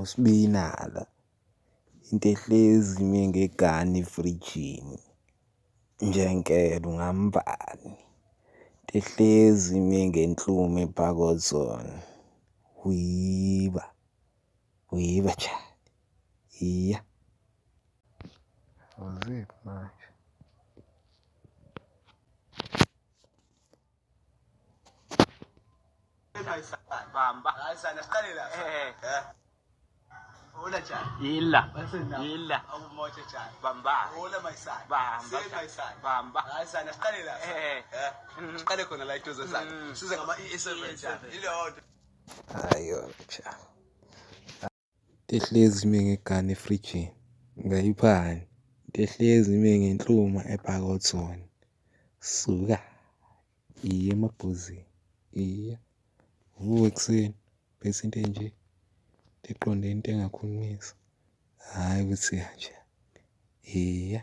uS'binali into ehlezi ime ngegani efrijini NjeNkela ungambani into ehlezi ime ngenhluma ephakethoni uyiba chali iya awuziphi manje Bamba. Wola Yila. Bamba. Wola My Son. Bamba. Bamba. Siqale khona la ituze sakhe. Size ngama-UMa-EA7 ilodwa. ayona cha into ehlezi ime ngegani efrijini ngayiphani into ehlezi ime ngenhluma ephakethoni suka iya emabhozini iya vuka ekuseni bese into enje eqonde into engakhulumisa hhayi ukuthi kanje iya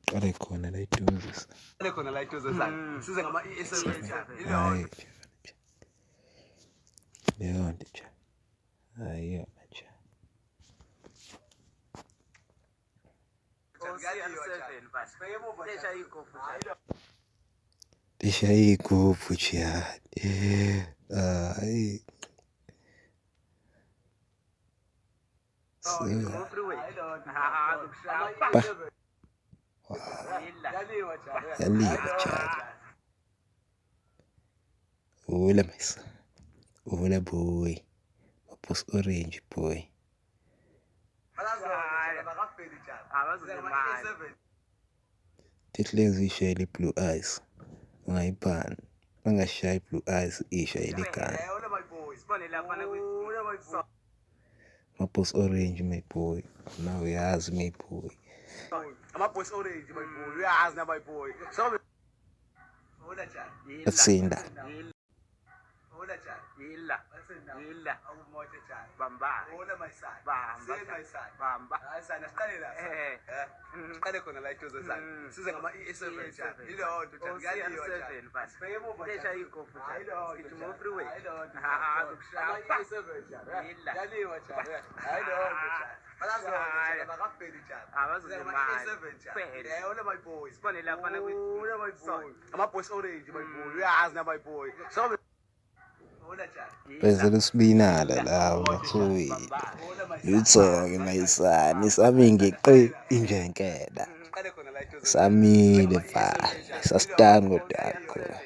qale khona la ituze Siqale khona la ituze sakhe. Size ngama-UMa-EA7 ilodwa. hhayi leyo nto nje ayiyona nje lishaya iy'gubhu jihadi hhayi yaliwa jihadi Wola My Son Wola boy Mapos orange boy tihlezi ishayela blue eyes ungayiphani bangashayi blue eyes ishayela igani Mapos orange my boy now uyazi my boy Ama-boys orange my boy. Uyazi na my boy. So atsinda Yila. Bamba. Wola My Son. Bamba. Siqale la. Siqale khona la ituze sakhe. Size ngama-UMa-EA7 ilodwa. Ama-boys orange my boy. Uyazi na my boy. So phezela uS'binali lawo bathuyi lutho-ke mayisani sami ngeqe NjeNkela samile phala sasitani kodwa khona